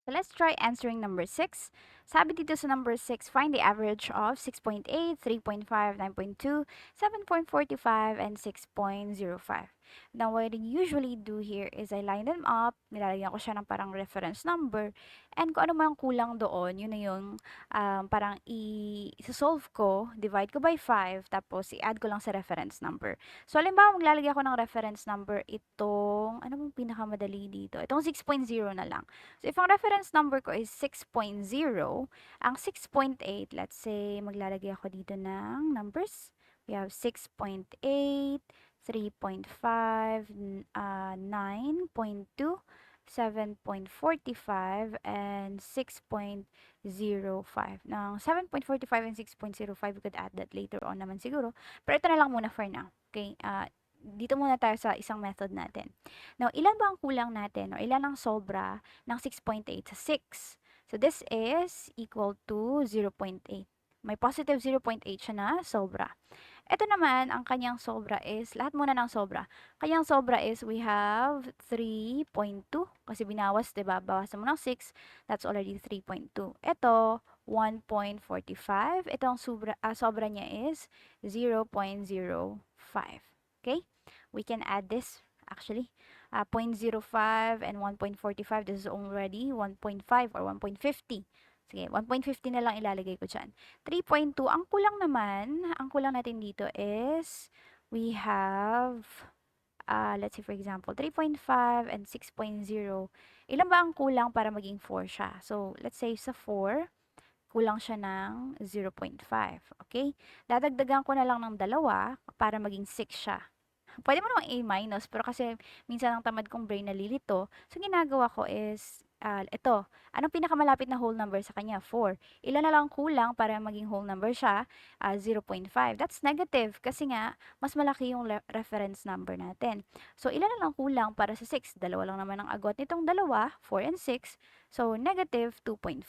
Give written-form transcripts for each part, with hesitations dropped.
So let's try answering number 6. Sabi dito sa number 6, find the average of 6.8, 3.5, 9.2, 7.45, and 6.05. Now, what I usually do here is I line them up, nilalagyan ko siya ng parang reference number, and kung ano man kulang doon, yun na yung parang i-solve ko, divide ko by 5, tapos i-add ko lang sa reference number. So, halimbawa, maglalagay ako ng reference number itong, ano bang pinakamadali dito? Itong 6.0 na lang. So, if ang reference number ko is 6.0, ang 6.8, let's say, maglalagay ako dito ng numbers. We have 6.8, 3.5, 9.2, 7.45, and 6.05. Now, 7.45 and 6.05, we could add that later on naman siguro. Pero ito na lang muna for now. Okay? Dito muna tayo sa isang method natin. Now, ilan ba ang kulang natin or ilan ang sobra ng 6.8 sa 6? So, this is equal to 0.8. May positive 0.8 siya na sobra. Ito naman, ang kanyang sobra is, lahat muna ng sobra. Kanyang sobra is, we have 3.2. Kasi binawas, diba? Bawasan mo ng 6, that's already 3.2. Ito, 1.45. Itong sobra niya is 0.05. Okay? We can add this, actually. 0.05 and 1.45, this is already 1.5 or 1.50. Sige, 1.50 na lang ilalagay ko dyan. 3.2, ang kulang natin dito is, we have, let's say for example, 3.5 and 6.0. Ilan ba ang kulang para maging 4 siya? So, let's say sa 4, kulang siya ng 0.5. Okay? Dadagdagan ko na lang ng dalawa para maging 6 siya. Pwede mo namang A-, pero kasi minsan ang tamad kong brain nalilito. So, ginagawa ko is, ito. Anong pinakamalapit na whole number sa kanya? 4. Ilan na lang kulang para maging whole number siya? 0.5. That's negative kasi nga, mas malaki yung reference number natin. So, ilan na lang kulang para sa 6? Dalawa lang naman ang agot nitong dalawa, 4 and 6. So, negative 2.5.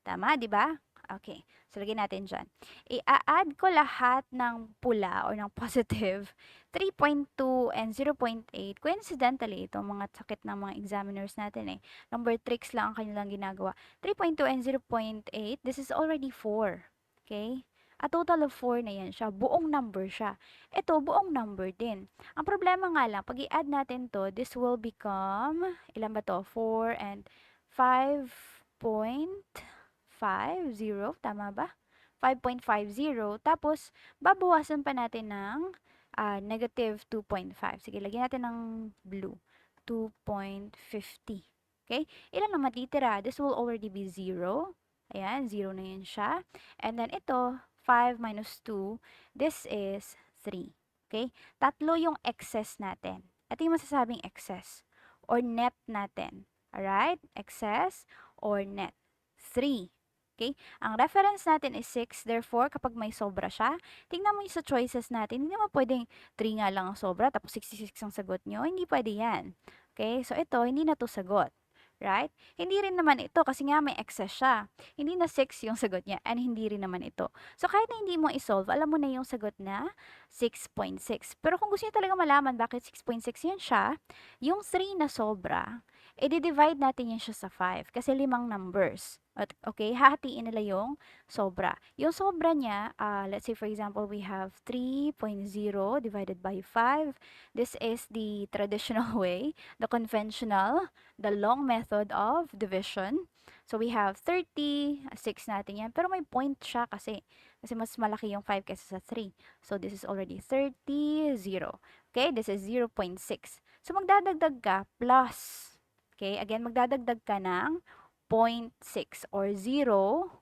Tama, di ba? Okay. So, lagyan natin dyan. I-add ko lahat ng pula or ng positive 3.2 and 0.8. Coincidentally, itong mga sakit ng mga examiners natin number tricks lang ang kanilang ginagawa. 3.2 and 0.8, this is already 4. Okay? A total of 4 na yan siya. Buong number siya. Ito, buong number din. Ang problema nga lang, pag i-add natin to, this will become, ilan ba to? 4 and 5.50. Tama ba? 5.50. Tapos, babawasan pa natin ng negative 2.5. Sige, lagyan natin ng blue. 2.50. Okay? Ilan ang matitira? This will already be 0. Ayan, 0 na yan siya. And then ito, 5 minus 2, this is 3. Okay? Tatlo yung excess natin. Ito yung masasabing excess or net natin. Alright? Excess or net. 3. Okay? Ang reference natin is 6. Therefore, kapag may sobra siya, tingnan mo yung sa choices natin. Hindi naman pwedeng 3 nga lang ang sobra, tapos 66 ang sagot nyo. Hindi pwede yan. Okay? So, ito, hindi na to sagot. Right? Hindi rin naman ito kasi nga may excess siya. Hindi na 6 yung sagot niya and hindi rin naman ito. So, kahit na hindi mo isolve, alam mo na yung sagot na 6.6. Pero kung gusto niyo talaga malaman bakit 6.6 yan siya, yung 3 na sobra, i-divide natin yan siya sa 5 kasi 5 numbers. Okay, hahatiin nila yung sobra. Yung sobra niya, let's say for example, we have 3.0 divided by 5. This is the traditional way, the conventional, the long method of division. So we have 30, 6 natin yan. Pero may point siya kasi mas malaki yung 5 kaysa sa 3. So this is already 30, 0. Okay, this is 0.6. So magdadagdag ka plus. Okay, again, magdadagdag ka ng 0.6 or 0.6.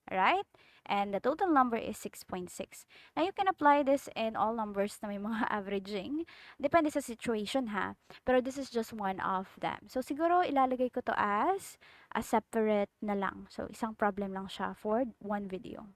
Alright? And the total number is 6.6. Now, you can apply this in all numbers na may mga averaging. Depende sa situation ha. Pero this is just one of them. So, siguro ilalagay ko to as a separate na lang. So, isang problem lang siya for one video.